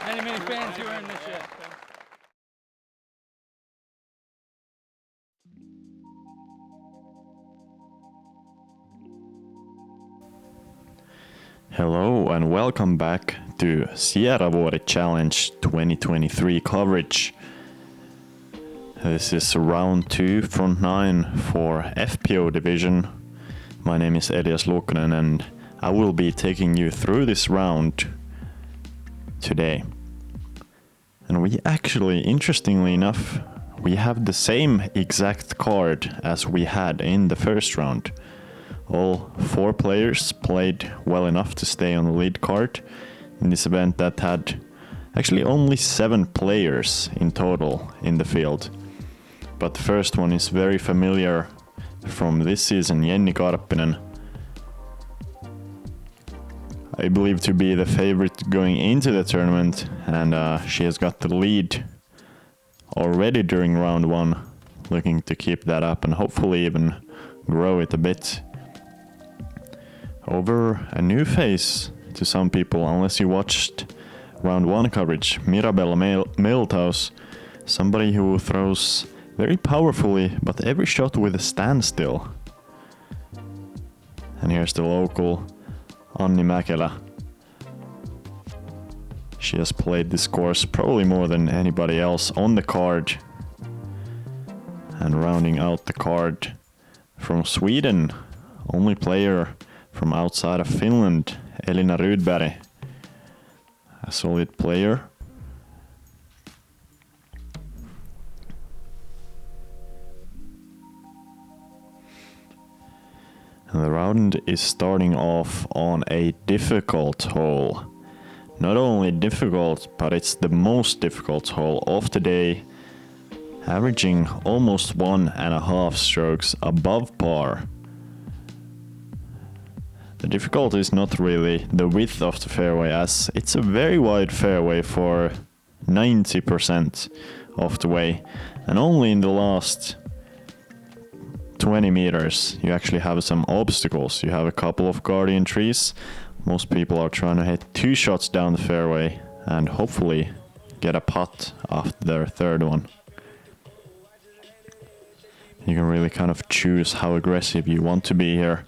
Many fans here in this year. Hello and welcome back to Sieravuori Challenge 2023 coverage. This is round 2, front 9 for FPO division. My name is Elias Luukkonen and I will be taking you through this round today. And we actually, interestingly enough, we have the same exact card as we had in the first round. All 4 players played well enough to stay on the lead card in this event that had actually only 7 players in total in the field. But the first one is very familiar from this season, Jenni Karppinen. I believe to be the favorite going into the tournament, and she has got the lead already during round 1, looking to keep that up and hopefully even grow it a bit. Over a new face to some people, unless you watched round 1 coverage, Mirabella Meltaus, somebody who throws very powerfully, but every shot with a standstill. And here's the local Anni Mäkelä. She has played this course probably more than anybody else on the card. And rounding out the card from Sweden, only player from outside of Finland, Elina Rydberg, a solid player. And the round is starting off on a difficult hole. Not only difficult, but it's the most difficult hole of the day, averaging almost 1.5 strokes above par. The difficulty is not really the width of the fairway, as it's a very wide fairway for 90% of the way, and only in the last 20 meters you actually have some obstacles. You have a couple of guardian trees. Most people are trying to hit 2 shots down the fairway and hopefully get a putt after their third one. You can really kind of choose how aggressive you want to be here.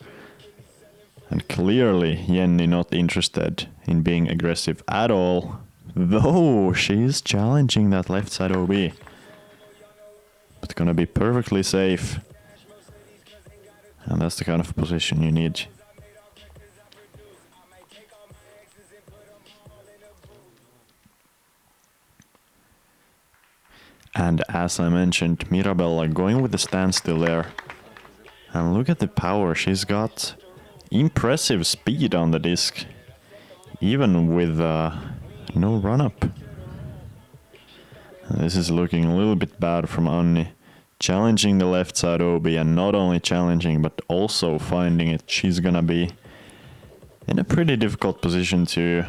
And clearly Jenni not interested in being aggressive at all, though she's challenging that left side OB. But gonna be perfectly safe. And that's the kind of position you need. And as I mentioned, Mirabella going with the standstill there. And look at the power she's got. Impressive speed on the disc, even with no run-up. This is looking a little bit bad from Anni. Challenging the left side OB, and not only challenging, but also finding it. She's gonna be in a pretty difficult position to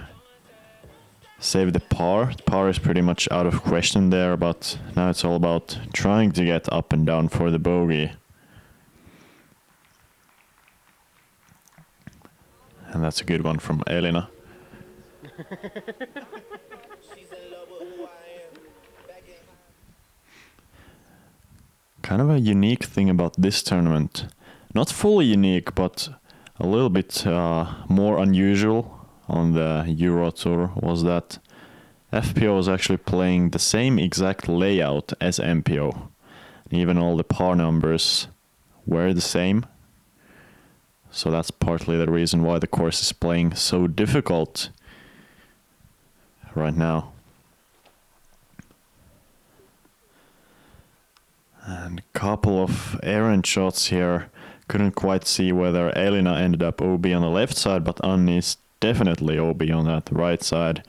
save the par. The par is pretty much out of question there, but now it's all about trying to get up and down for the bogey. And that's a good one from Elina. Kind of a unique thing about this tournament. Not fully unique, but a little bit more unusual on the Euro Tour was that FPO is actually playing the same exact layout as MPO. Even all the par numbers were the same. So that's partly the reason why the course is playing so difficult right now. And a couple of errant shots here. Couldn't quite see whether Elina ended up OB on the left side, but Anni is definitely OB on that right side.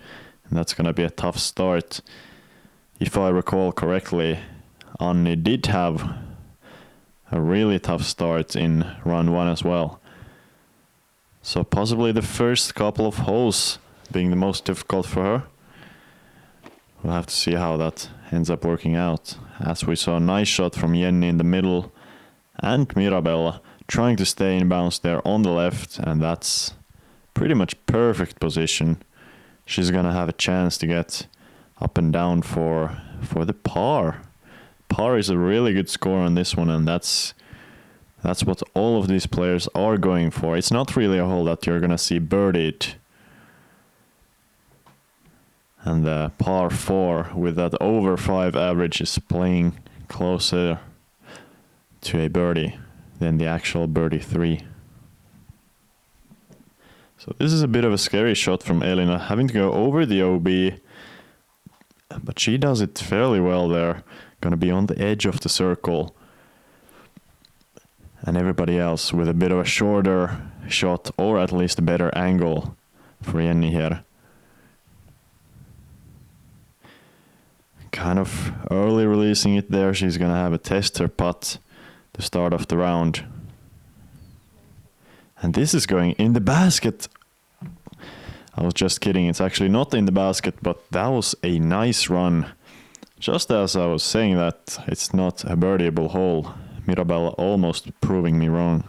And that's gonna be a tough start. If I recall correctly, Anni did have a really tough start in round 1 as well. So possibly the first couple of holes being the most difficult for her. We'll have to see how that ends up working out. As we saw a nice shot from Jenni in the middle, and Mirabella trying to stay in bounds there on the left, and that's pretty much perfect position. she's gonna have a chance to get up and down for the par. Par is a really good score on this one, and that's what all of these players are going for. It's not really a hole that you're gonna see birdied. And the par 4 with that over 5 average is playing closer to a birdie than the actual birdie 3. So this is a bit of a scary shot from Elina, having to go over the OB, but she does it fairly well there. Gonna be on the edge of the circle. And everybody else with a bit of a shorter shot, or at least a better angle for Jenni here. Kind of early releasing it there. She's gonna have a tester putt to start off the round. And this is going in the basket. I was just kidding. It's actually not in the basket, but that was a nice run. Just as I was saying that it's not a birdieable hole, Mirabella almost proving me wrong.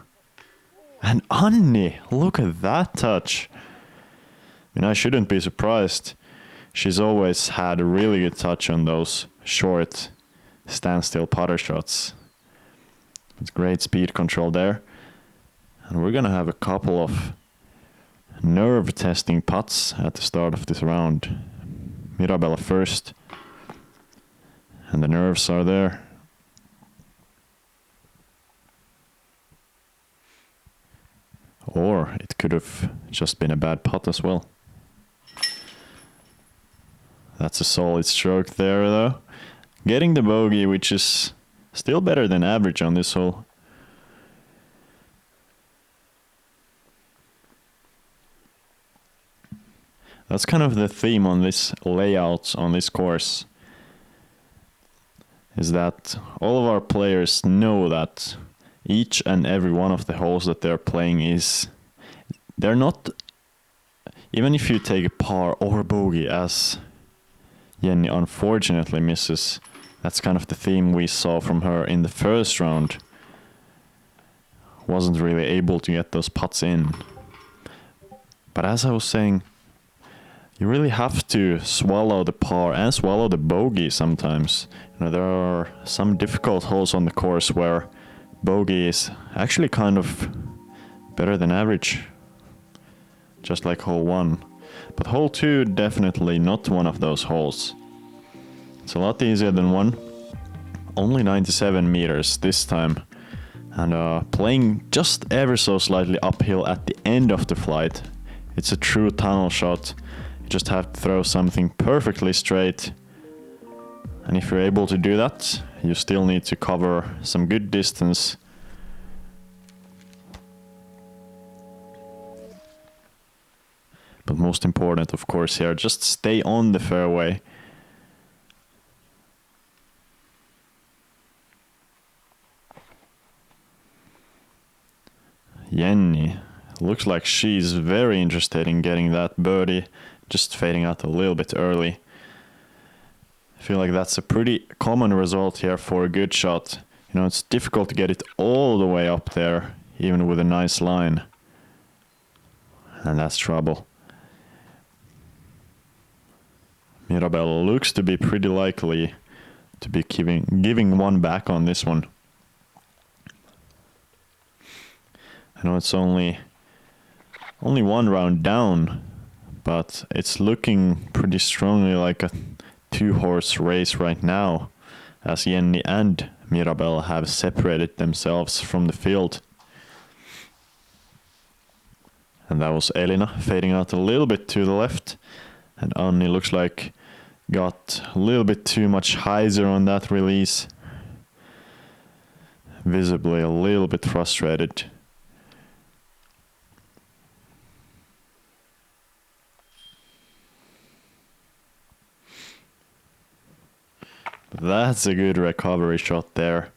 And Anni, look at that touch. I mean, I shouldn't be surprised. She's always had a really good touch on those short standstill putter shots. It's great speed control there. And we're gonna have a couple of nerve testing putts at the start of this round. Mirabella first. And the nerves are there. Or it could have just been a bad putt as well. That's a solid stroke there though. Getting the bogey, which is still better than average on this hole. That's kind of the theme on this layout, on this course. Is that all of our players know that each and every one of the holes that they're playing is... They're not... Even if you take a par or a bogey, as Jenni unfortunately misses, that's kind of the theme we saw from her in the first round. Wasn't really able to get those putts in. But as I was saying, you really have to swallow the par and swallow the bogey sometimes. You know, there are some difficult holes on the course where bogey is actually kind of better than average. Just like hole 1. But hole 2 definitely not one of those holes. It's a lot easier than 1. Only 97 meters this time. And playing just ever so slightly uphill at the end of the flight. It's a true tunnel shot. You just have to throw something perfectly straight. And if you're able to do that, you still need to cover some good distance. But most important, of course, here, just stay on the fairway. Jenni looks like she's very interested in getting that birdie, just fading out a little bit early. I feel like that's a pretty common result here for a good shot. You know, it's difficult to get it all the way up there, even with a nice line. And that's trouble. Mirabella looks to be pretty likely to be giving one back on this one. I know it's only one round down, but it's looking pretty strongly like a 2-horse race right now, as Jenni and Mirabella have separated themselves from the field. And that was Elina fading out a little bit to the left, and Anni looks like got a little bit too much hyzer on that release. Visibly a little bit frustrated. That's a good recovery shot there.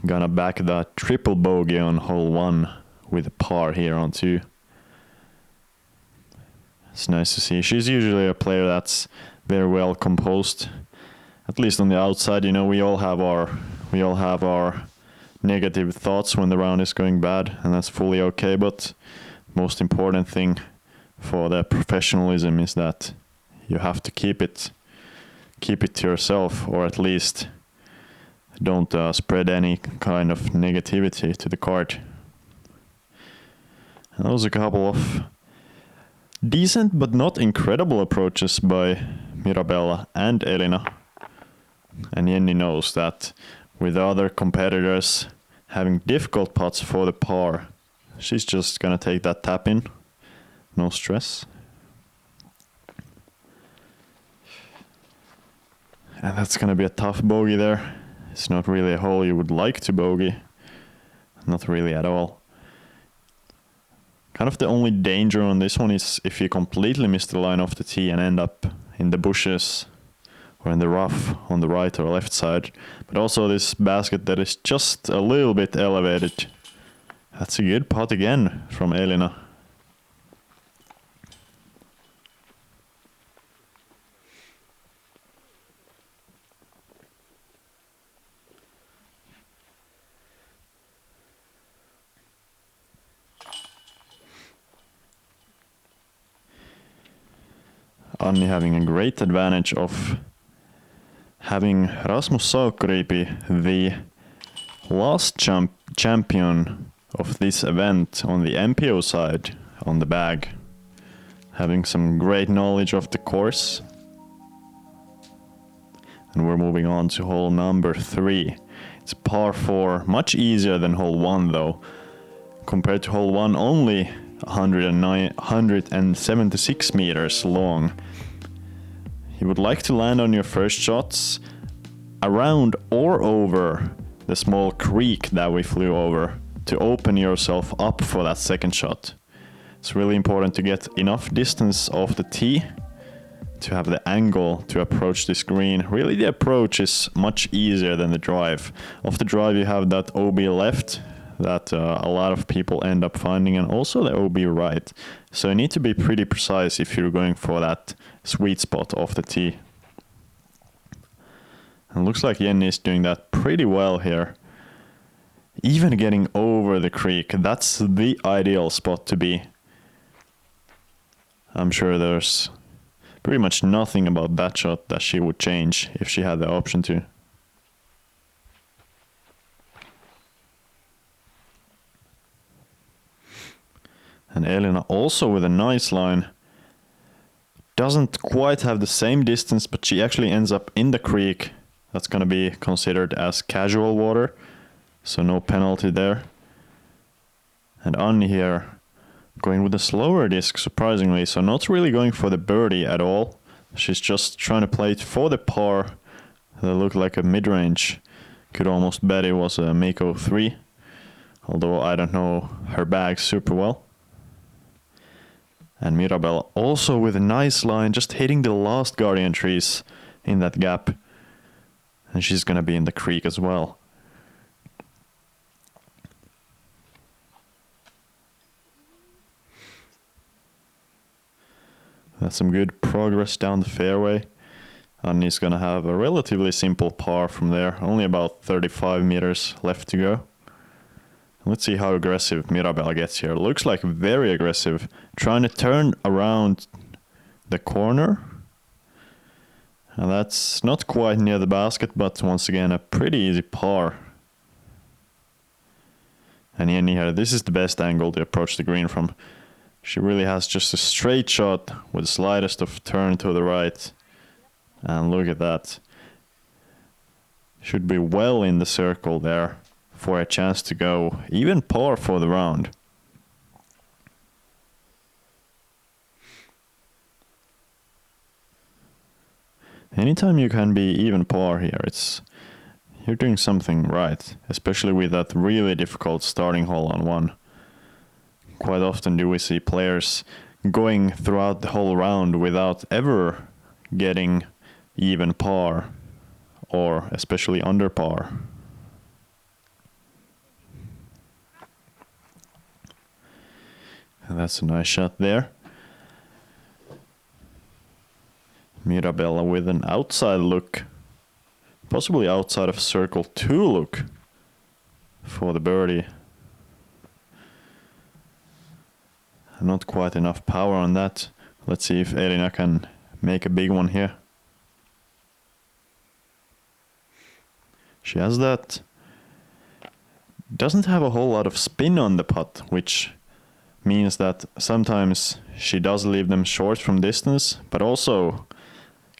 Gonna back that triple bogey on hole 1 with a par here on 2. It's nice to see. She's usually a player that's very well composed. At least on the outside, you know, we all have our negative thoughts when the round is going bad, and that's fully okay. But most important thing for their professionalism is that you have to keep it to yourself, or at least don't spread any kind of negativity to the cart. And that was a couple of decent but not incredible approaches by Mirabella and Elina. And Jenni knows that with the other competitors having difficult putts for the par, she's just gonna take that tap in. No stress. And that's gonna be a tough bogey there. It's not really a hole you would like to bogey. Not really at all. Kind of the only danger on this one is if you completely miss the line off the tee and end up in the bushes or in the rough on the right or left side. But also this basket that is just a little bit elevated. That's a good putt again from Elina. Anni having a great advantage of having Rasmus Saukriipi, the last champion of this event on the MPO side, on the bag. Having some great knowledge of the course. And we're moving on to hole number 3. It's par 4, much easier than hole 1 though. Compared to hole 1, only 176 meters long. You would like to land on your first shots around or over the small creek that we flew over to open yourself up for that second shot. It's really important to get enough distance off the tee to have the angle to approach this green. Really, the approach is much easier than the drive. Off the drive you have that OB left that a lot of people end up finding, and also the OB right. So you need to be pretty precise if you're going for that sweet spot off the tee. And looks like Jenni is doing that pretty well here. Even getting over the creek, that's the ideal spot to be. I'm sure there's pretty much nothing about that shot that she would change if she had the option to. And Elina also with a nice line. Doesn't quite have the same distance, but she actually ends up in the creek. That's going to be considered as casual water, so no penalty there. And Anni here going with a slower disc, surprisingly, so not really going for the birdie at all. She's just trying to play it for the par. That looked like a mid-range. Could almost bet it was a Mako 3, although I don't know her bag super well. And Mirabella also with a nice line, just hitting the last guardian trees in that gap. And she's gonna be in the creek as well. That's some good progress down the fairway. Anni's gonna have a relatively simple par from there, only about 35 meters left to go. Let's see how aggressive Mirabella gets here. Looks like very aggressive. Trying to turn around the corner. And that's not quite near the basket, but once again a pretty easy par. And Jenni here, this is the best angle to approach the green from. She really has just a straight shot with the slightest of turn to the right. And look at that. Should be well in the circle there for a chance to go even par for the round. Anytime you can be even par here, you're doing something right, especially with that really difficult starting hole on 1. Quite often do we see players going throughout the whole round without ever getting even par, or especially under par. And that's a nice shot there. Mirabella with an outside look, possibly outside of circle 2 look for the birdie. Not quite enough power on that. Let's see if Elina can make a big one here. She has that. Doesn't have a whole lot of spin on the putt, which means that sometimes she does leave them short from distance, but also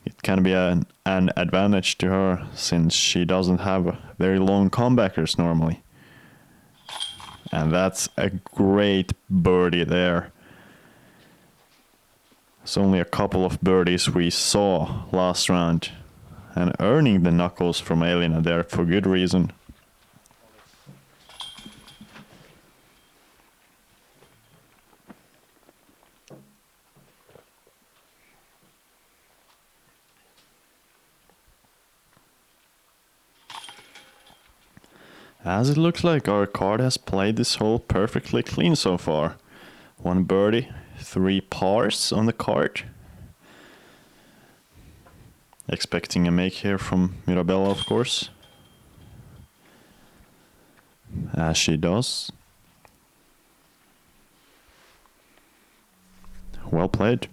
it can be an advantage to her since she doesn't have very long comebackers normally. And that's a great birdie there. It's only a couple of birdies we saw last round, and earning the knuckles from Elina there for good reason. As it looks like our card has played this hole perfectly clean so far. 1 birdie, 3 pars on the card. Expecting a make here from Mirabella, of course. As she does. Well played.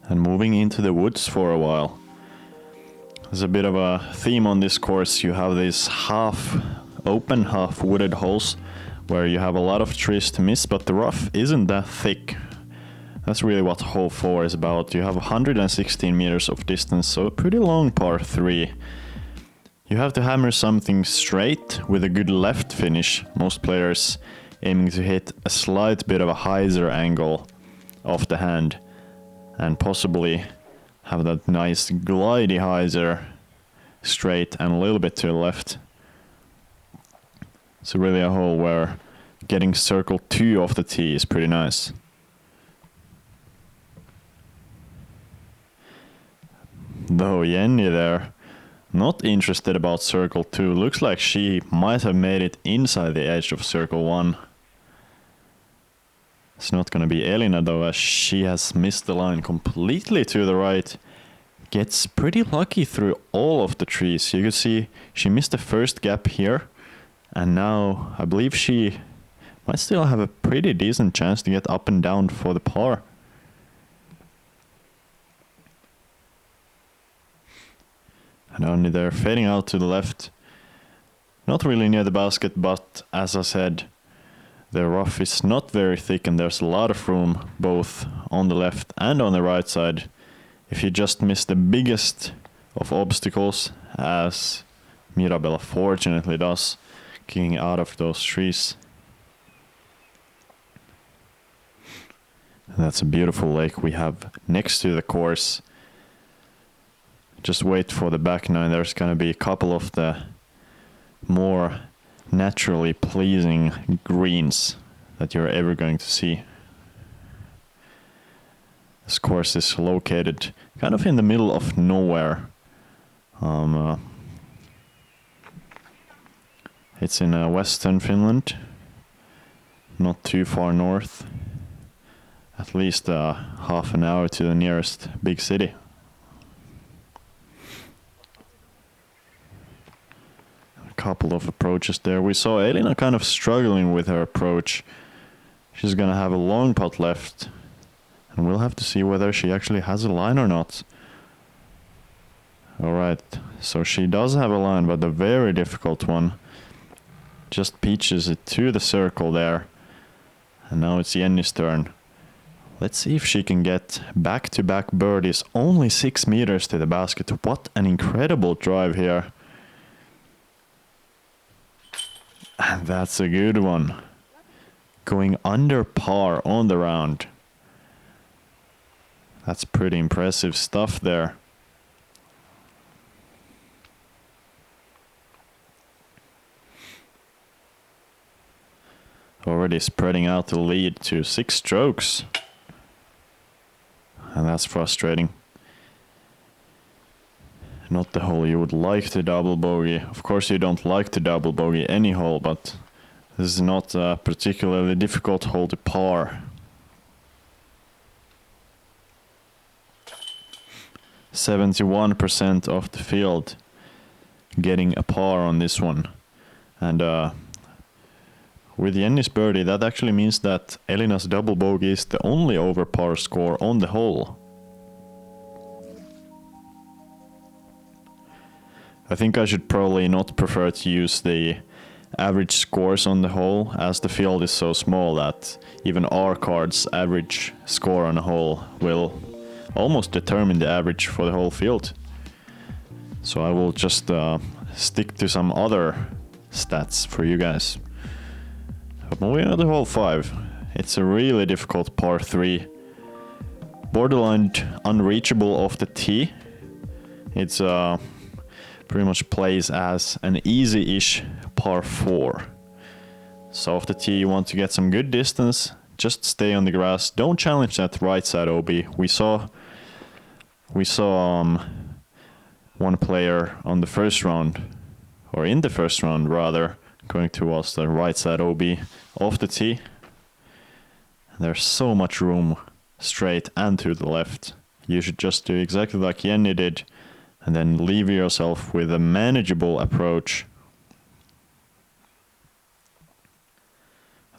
And moving into the woods for a while. There's a bit of a theme on this course. You have these half open, half wooded holes where you have a lot of trees to miss, but the rough isn't that thick. That's really what hole 4 is about. You have 116 meters of distance, so a pretty long par 3. You have to hammer something straight with a good left finish. Most players aiming to hit a slight bit of a hyzer angle off the hand and possibly have that nice glidey hyzer straight and a little bit to the left. It's really a hole where getting circle 2 off the tee is pretty nice. Though Jenni there, not interested about circle 2. Looks like she might have made it inside the edge of circle 1. It's not going to be Elina though, as she has missed the line completely to the right. Gets pretty lucky through all of the trees. You can see she missed the first gap here. And now I believe she might still have a pretty decent chance to get up and down for the par. And Anni there fading out to the left. Not really near the basket, but as I said, the rough is not very thick and there's a lot of room both on the left and on the right side. If you just miss the biggest of obstacles, as Mirabella fortunately does, kicking out of those trees. And that's a beautiful lake we have next to the course. Just wait for the back nine. There's going to be a couple of the more naturally pleasing greens that you're ever going to see. This course is located kind of in the middle of nowhere. It's in western Finland, not too far north, at least half an hour to the nearest big city. A couple of approaches there. We saw Elina kind of struggling with her approach. She's gonna have a long putt left, and we'll have to see whether she actually has a line or not. Alright, so she does have a line, but a very difficult one. Just peaches it to the circle there. And now it's Jenni's turn. Let's see if she can get back-to-back birdies. Only 6 meters to the basket. What an incredible drive here. And that's a good one. Going under par on the round. That's pretty impressive stuff there. Already spreading out the lead to 6 strokes. And that's frustrating. Not the hole you would like to double bogey. Of course you don't like to double bogey any hole, but this is not a particularly difficult hole to par. 71% of the field getting a par on this one. And with Jenni's birdie, that actually means that Elina's double bogey is the only over par score on the hole. I think I should probably not prefer to use the average scores on the hole, as the field is so small that even our card's average score on a hole will almost determine the average for the whole field. So I will just stick to some other stats for you guys. But moving on to hole 5, it's a really difficult par 3. Borderline unreachable off the tee. It's pretty much plays as an easy-ish par 4. So off the tee you want to get some good distance, just stay on the grass, don't challenge that right side OB. We saw one player on the first round, or in the first round rather, going towards the right side OB off the tee. There's so much room straight and to the left. You should just do exactly like Jenni did, and then leave yourself with a manageable approach.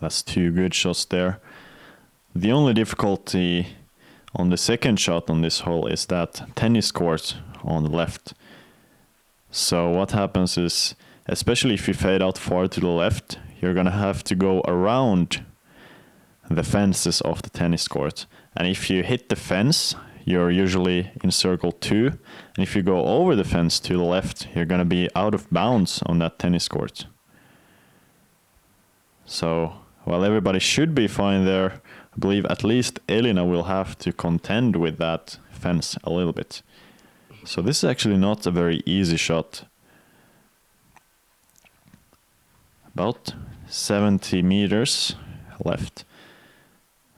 That's 2 good shots there. The only difficulty on the second shot on this hole is that tennis court on the left. So what happens is, especially if you fade out far to the left, you're gonna have to go around the fences of the tennis court. And if you hit the fence, you're usually in circle 2. And if you go over the fence to the left, you're gonna be out of bounds on that tennis court. So, while everybody should be fine there, I believe at least Elina will have to contend with that fence a little bit. So this is actually not a very easy shot. About 70 meters left.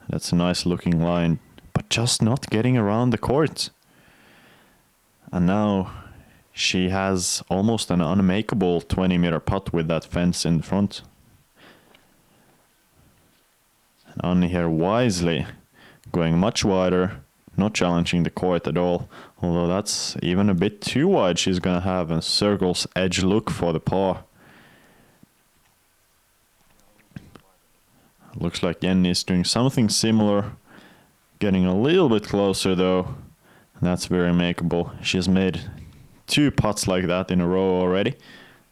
That's a nice looking line, but just not getting around the court. And now she has almost an unmakeable 20-meter putt with that fence in front. And Anni here wisely going much wider, not challenging the court at all. Although that's even a bit too wide, she's gonna have a circle's edge look for the par. Looks like Jenni is doing something similar, getting a little bit closer though. That's very makeable. She has made 2 putts like that in a row already,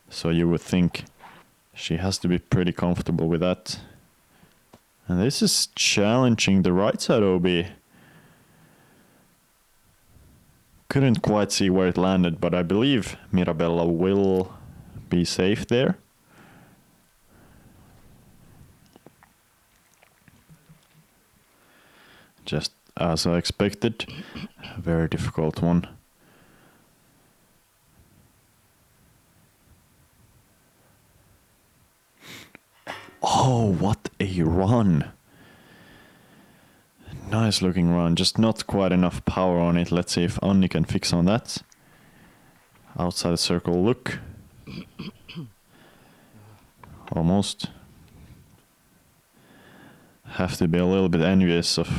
so you would think she has to be pretty comfortable with that. And this is challenging the right side OB. Couldn't quite see where it landed, but I believe Mirabella will be safe there. Just as I expected, a very difficult one. Oh, what a run! Nice looking run, just not quite enough power on it. Let's see if Anni can fix on that. Outside the circle look. Almost. Have to be a little bit envious of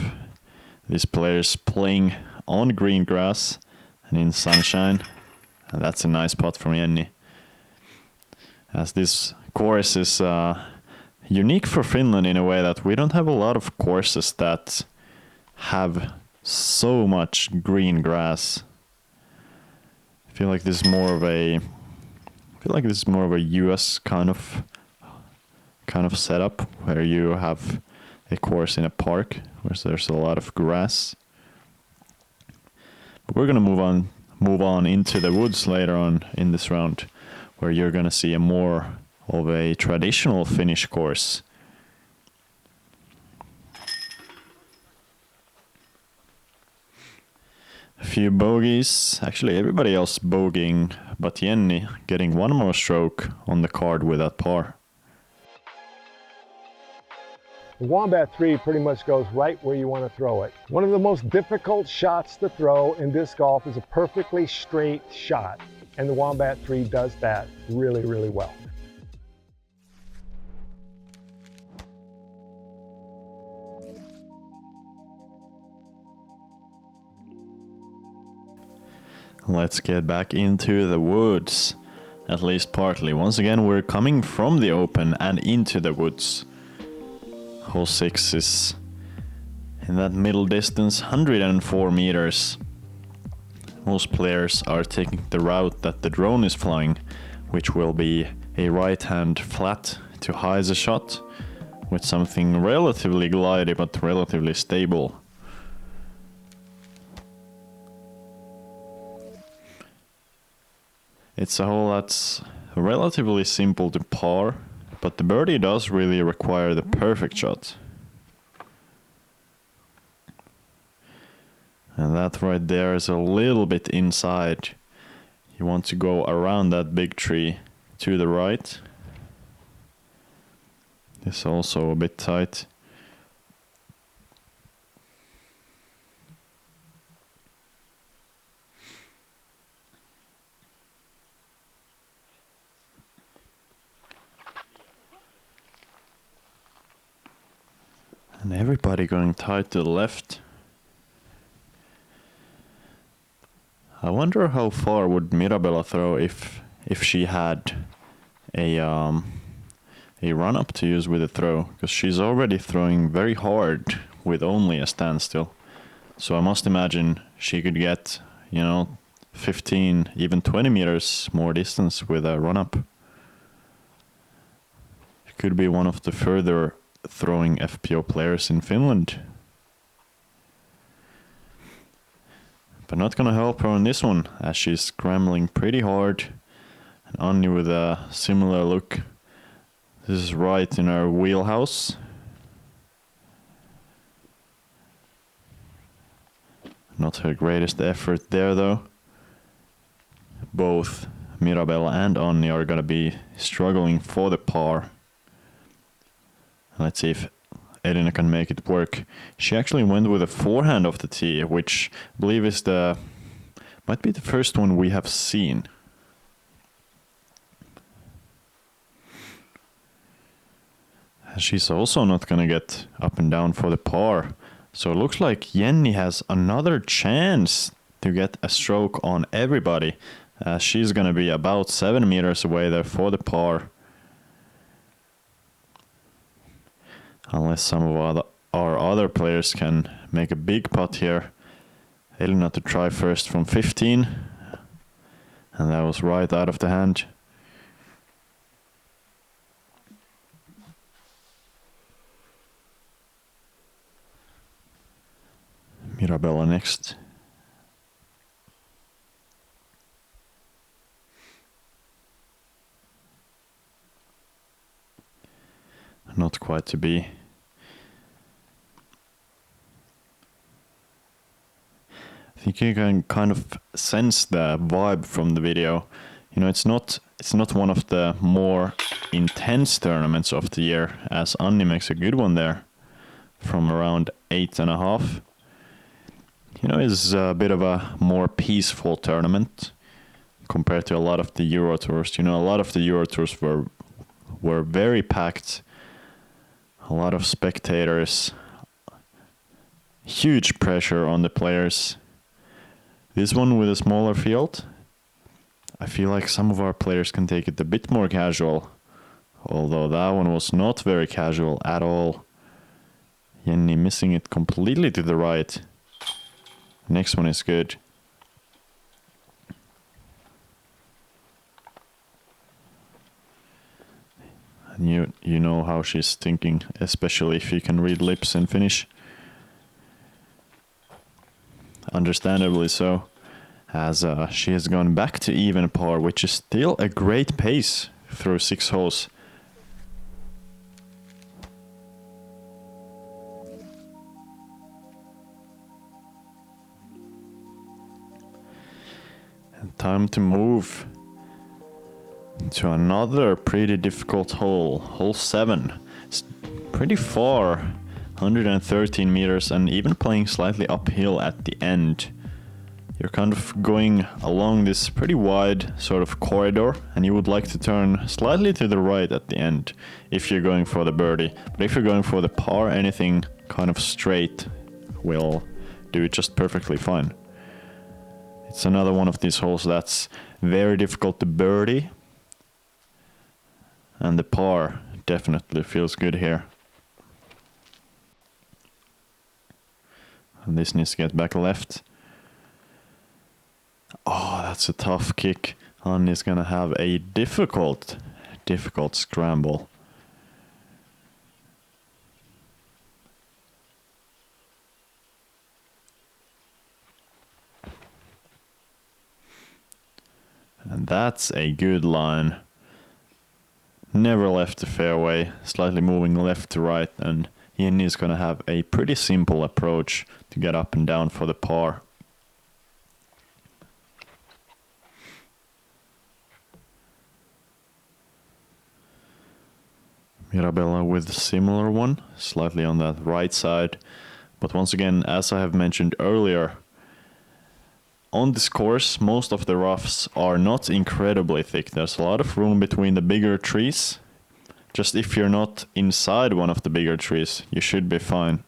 these players playing on green grass and in sunshine. And that's a nice putt from Jenni. As this course is unique for Finland in a way that we don't have a lot of courses that have so much green grass. I feel like this is more of a US kind of setup where you have a course in a park where there's a lot of grass. But we're gonna move on into the woods later on in this round, where you're gonna see a more of a traditional Finnish course. A few bogeys, actually everybody else bogeying, but Jenni getting 1 more stroke on the card with that par. The Wombat 3 pretty much goes right where you want to throw it. One of the most difficult shots to throw in disc golf is a perfectly straight shot, and the Wombat 3 does that really, really well. Let's get back into the woods. At least partly. Once again, we're coming from the open and into the woods. Hole 6 is in that middle distance, 104 meters. Most players are taking the route that the drone is flying, which will be a right-hand flat to high as a shot, with something relatively glidey but relatively stable. It's a hole that's relatively simple to par, but the birdie does really require the perfect shot. And that right there is a little bit inside. You want to go around that big tree to the right. It's also a bit tight. And everybody going tight to the left. I wonder how far would Mirabella throw if she had a run-up to use with a throw, because she's already throwing very hard with only a standstill. So I must imagine she could get, 15, even 20 meters more distance with a run-up. It could be one of the further throwing FPO players in Finland. But not gonna help her on this one, as she's scrambling pretty hard. And Anni with a similar look. This is right in our wheelhouse. Not her greatest effort there though. Both Mirabella and Anni are gonna be struggling for the par. Let's see if Elina can make it work. She actually went with a forehand off the tee, which I believe is might be the first one we have seen. She's also not gonna get up and down for the par. So it looks like Jenni has another chance to get a stroke on everybody. She's gonna be about 7 meters away there for the par. Unless some of our other players can make a big putt here. Elina to try first from 15. And that was right out of the hand. Mirabella next. Not quite to be. I think you can kind of sense the vibe from the video. It's not one of the more intense tournaments of the year, as Anni makes a good one there from around 8.5. It's a bit of a more peaceful tournament compared to a lot of the Euro Tours. A lot of the Euro Tours were very packed. A lot of spectators. Huge pressure on the players. This one with a smaller field, I feel like some of our players can take it a bit more casual. Although that one was not very casual at all. Jenni missing it completely to the right. Next one is good. And you know how she's thinking, especially if you can read lips and finish. Understandably so, as she has gone back to even par, which is still a great pace through 6 holes. And time to move to another pretty difficult hole, hole 7. It's pretty far, 113 meters, and even playing slightly uphill at the end. You're kind of going along this pretty wide sort of corridor, and you would like to turn slightly to the right at the end if you're going for the birdie. But if you're going for the par, anything kind of straight will do just perfectly fine. It's another one of these holes that's very difficult to birdie. And the par definitely feels good here. And this needs to get back left. Oh, that's a tough kick. Anni's gonna have a difficult scramble. And that's a good line. Never left the fairway, slightly moving left to right, and Jenni is gonna have a pretty simple approach to get up and down for the par. Mirabella with a similar one, slightly on that right side. But once again, as I have mentioned earlier, on this course, most of the roughs are not incredibly thick. There's a lot of room between the bigger trees. Just if you're not inside one of the bigger trees, you should be fine.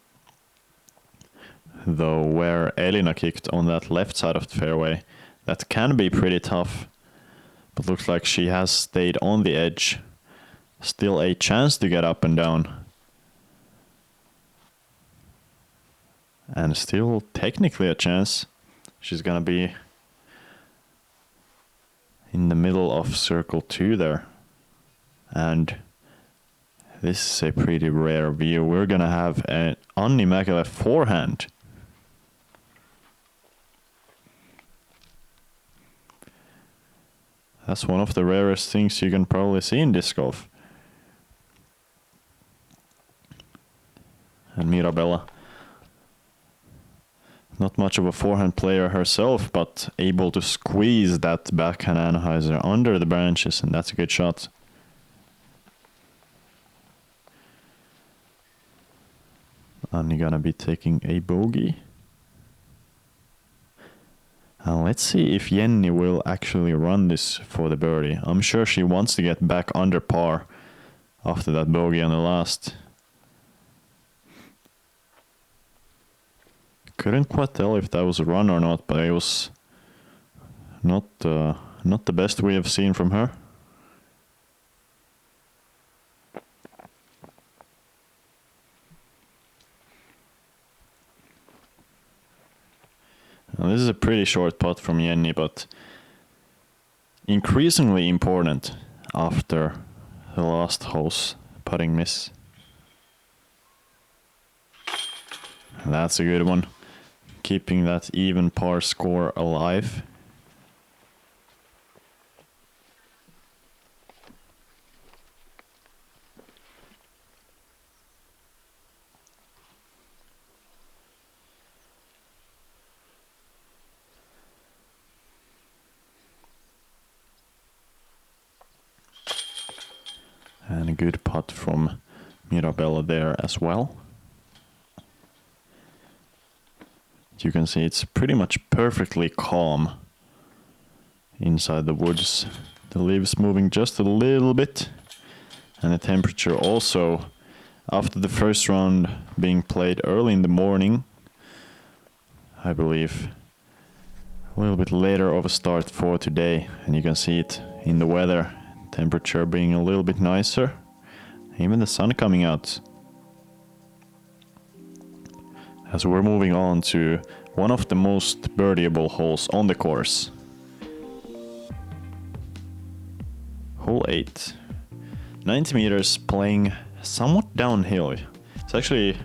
Though where Elina kicked on that left side of the fairway, that can be pretty tough. But looks like she has stayed on the edge. Still a chance to get up and down. And still technically a chance. She's gonna be in the middle of circle 2 there. And this is a pretty rare view. We're gonna have an Anni Mäkelä forehand. That's one of the rarest things you can probably see in disc golf. And Mirabella, not much of a forehand player herself, but able to squeeze that backhand anhyzer under the branches, and that's a good shot. Anni gonna be taking a bogey. And let's see if Jenni will actually run this for the birdie. I'm sure she wants to get back under par after that bogey on the last. Couldn't quite tell if that was a run or not, but it was not the best we have seen from her. Now, this is a pretty short putt from Jenni, but increasingly important after the last hole's putting miss. And that's a good one. Keeping that even par score alive. And a good putt from Mirabella there as well. You can see it's pretty much perfectly calm inside the woods. The leaves moving just a little bit, and the temperature also, after the first round being played early in the morning, I believe a little bit later of a start for today, and you can see it in the weather, temperature being a little bit nicer, even the sun coming out. As we're moving on to one of the most birdieable holes on the course. Hole 8. 90 meters, playing somewhat downhill. It's actually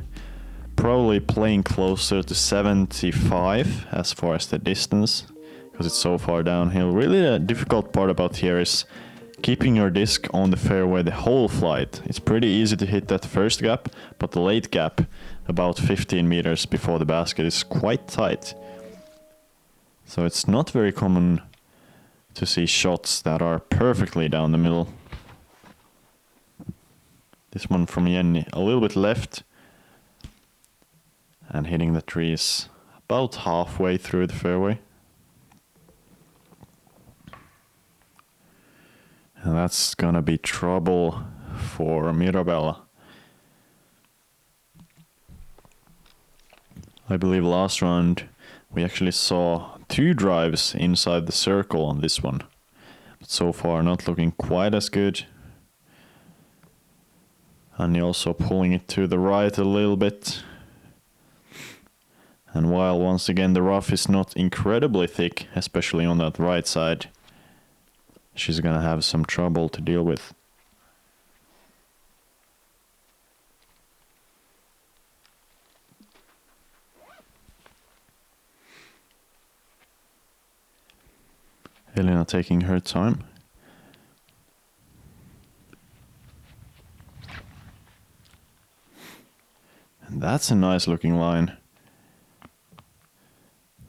probably playing closer to 75 as far as the distance, because it's so far downhill. Really the difficult part about here is keeping your disc on the fairway the whole flight. It's pretty easy to hit that first gap, but the late gap, about 15 meters before the basket, is quite tight. So it's not very common to see shots that are perfectly down the middle. This one from Jenni, a little bit left, and hitting the trees about halfway through the fairway. And that's gonna be trouble for Mirabella. I believe last round we actually saw 2 drives inside the circle on this one. But so far not looking quite as good. Anni also pulling it to the right a little bit. And while once again the rough is not incredibly thick, especially on that right side, she's gonna have some trouble to deal with. Elina taking her time. And that's a nice looking line.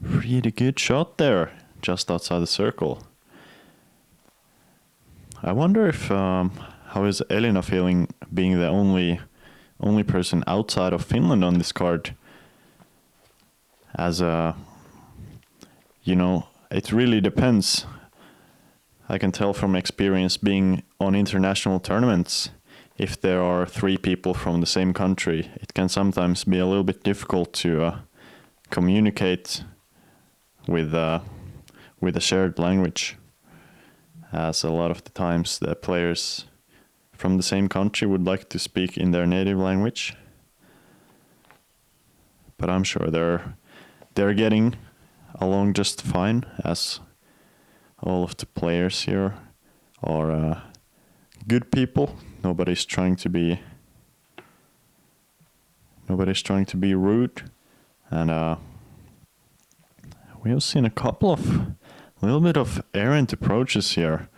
Really good shot there, just outside the circle. I wonder if how is Elina feeling being the only person outside of Finland on this card? As it really depends. I can tell from experience being on international tournaments, if there are 3 people from the same country, it can sometimes be a little bit difficult to communicate with a shared language, as a lot of the times the players from the same country would like to speak in their native language. But I'm sure they're getting along just fine, as all of the players here are good people. Nobody's trying to be rude, and we have seen a couple of little bit of errant approaches here.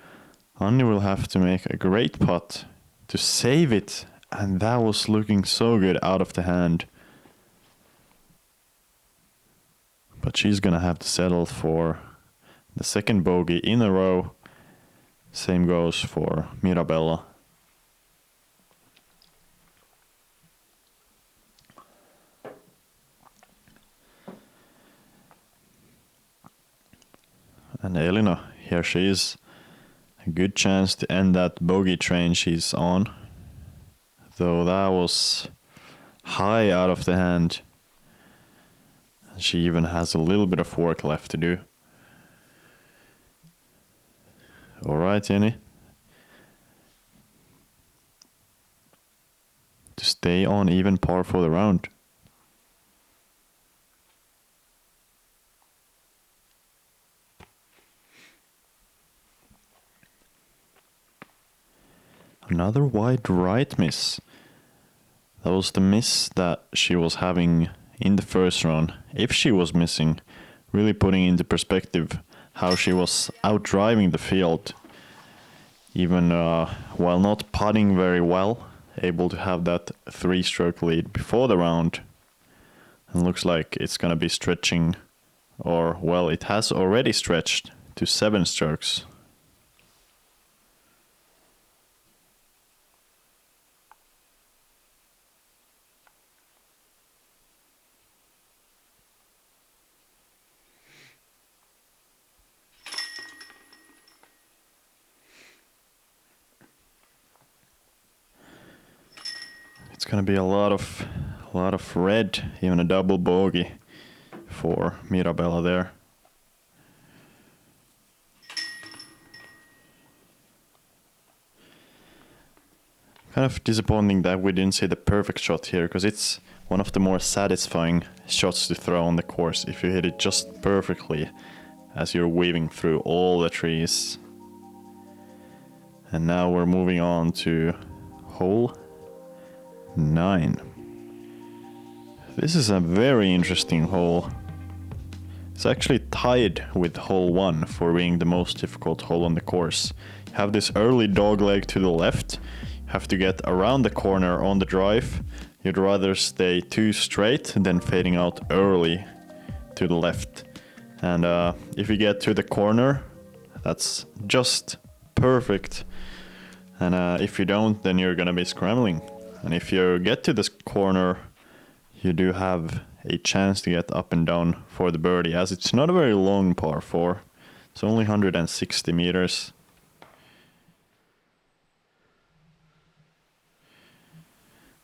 Anni will have to make a great putt to save it, and that was looking so good out of the hand. But she's gonna have to settle for the second bogey in a row. Same goes for Mirabella. And Elina, here she is. A good chance to end that bogey train she's on. Though that was high out of the hand. And she even has a little bit of work left to do. Alright, Jenni. To stay on even par for the round. Another wide right miss. That was the miss that she was having in the first round. If she was missing, really putting into perspective how she was outdriving the field. Even while not putting very well, able to have that 3-stroke lead before the round. And looks like it's gonna be stretching, or well, it has already stretched to 7 strokes. It's gonna be a lot of red, even a double bogey for Mirabella there. Kind of disappointing that we didn't see the perfect shot here, because it's one of the more satisfying shots to throw on the course if you hit it just perfectly as you're weaving through all the trees. And now we're moving on to hole 9. This is a very interesting hole. It's actually tied with hole 1 for being the most difficult hole on the course. You have this early dogleg to the left. You have to get around the corner on the drive. You'd rather stay too straight than fading out early to the left. And if you get to the corner, that's just perfect. And if you don't, then you're gonna be scrambling. And if you get to this corner, you do have a chance to get up and down for the birdie, as it's not a very long par 4. It's only 160 meters.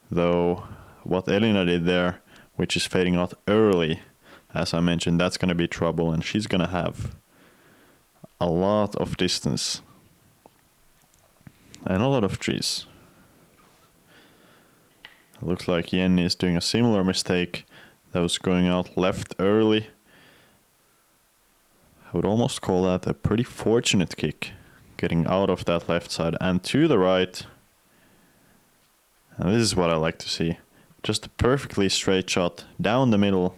Though what Elina did there, which is fading out early, as I mentioned, that's going to be trouble, and she's going to have a lot of distance and a lot of trees. Looks like Jenni is doing a similar mistake. That was going out left early. I would almost call that a pretty fortunate kick. Getting out of that left side and to the right. And this is what I like to see. Just a perfectly straight shot down the middle.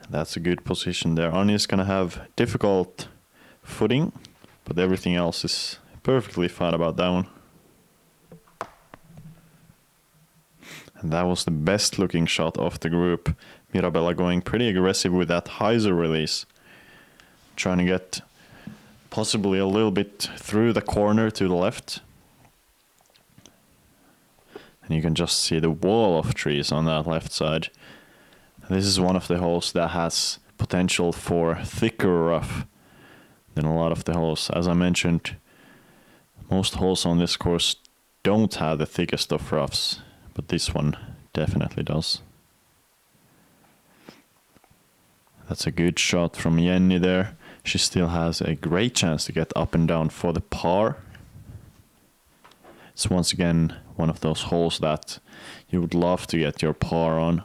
That's a good position there. Anni is gonna have difficult footing, but everything else is perfectly fine about that one. And that was the best looking shot of the group. Mirabella going pretty aggressive with that hyzer release. Trying to get possibly a little bit through the corner to the left. And you can just see the wall of trees on that left side. This is one of the holes that has potential for thicker rough than a lot of the holes. As I mentioned, most holes on this course don't have the thickest of roughs, but this one definitely does. That's a good shot from Jenni there. She still has a great chance to get up and down for the par. It's once again one of those holes that you would love to get your par on.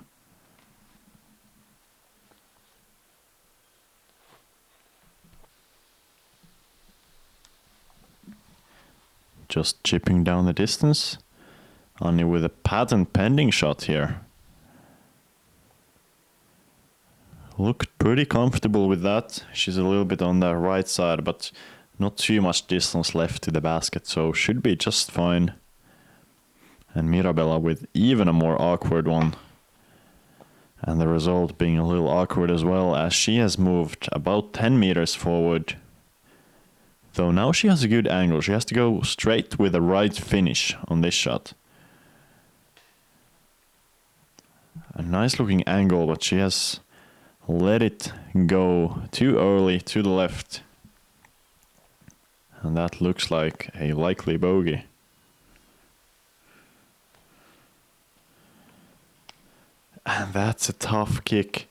Just chipping down the distance. Anni with a patent pending shot here. Looked pretty comfortable with that. She's a little bit on the right side, but not too much distance left to the basket, so should be just fine. And Mirabella with even a more awkward one. And the result being a little awkward as well, as she has moved about 10 meters forward. Though now she has a good angle. She has to go straight with a right finish on this shot. A nice looking angle, but she has let it go too early to the left. And that looks like a likely bogey. And that's a tough kick.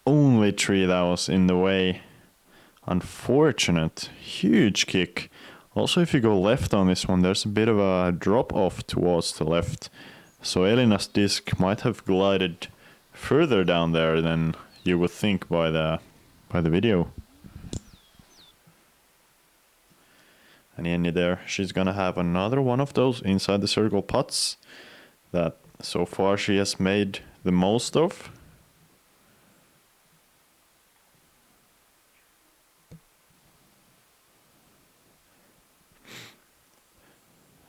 Only tree that was in the way. Unfortunate. Huge kick. Also, if you go left on this one, there's a bit of a drop off towards the left. So Elina's disc might have glided further down there than you would think by the video. And Jenni there, she's gonna have another one of those inside the circle putts that so far she has made the most of.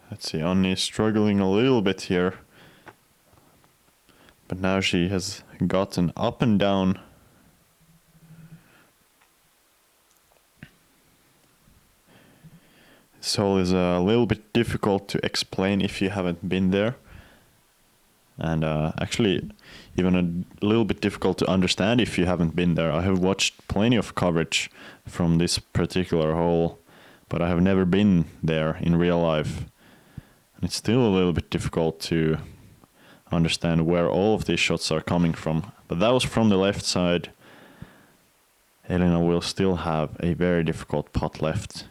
Let's see, Anni is struggling a little bit here. But now she has gotten up and down. This hole is a little bit difficult to explain if you haven't been there. And actually even a little bit difficult to understand if you haven't been there. I have watched plenty of coverage from this particular hole, but I have never been there in real life. And it's still a little bit difficult to understand where all of these shots are coming from. But that was from the left side. Elina will still have a very difficult putt left.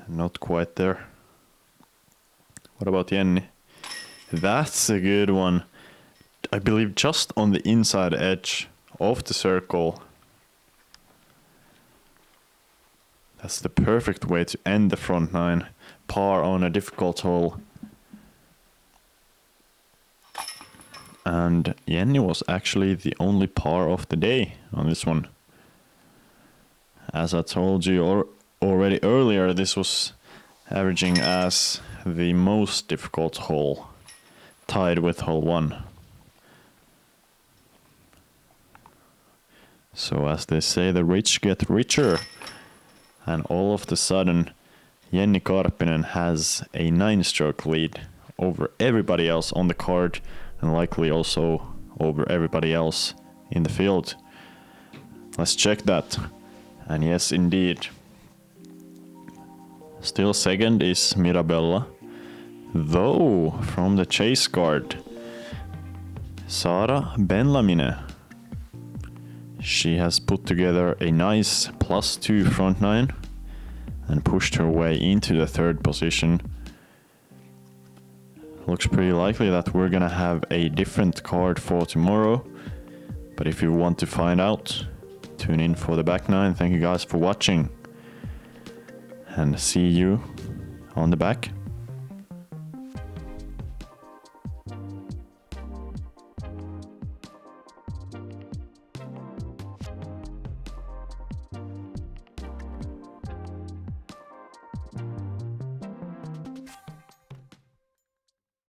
Not quite there. What about Jenni? That's a good one. I believe just on the inside edge of the circle. That's the perfect way to end the front nine. Par on a difficult hole. And Jenni was actually the only par of the day on this one. As I told you already earlier, this was averaging as the most difficult hole, tied with hole 1. So as they say, the rich get richer, and all of a sudden Jenni Karppinen has a 9-stroke lead over everybody else on the card, and likely also over everybody else in the field. Let's check that. And yes, indeed. Still second is Mirabella, though from the chase card, Sara Benlamine She has put together a nice +2 front nine and pushed her way into the third position. Looks pretty likely that we're gonna have a different card for tomorrow, but if you want to find out, tune in for the back nine. Thank you guys for watching, and see you on the back.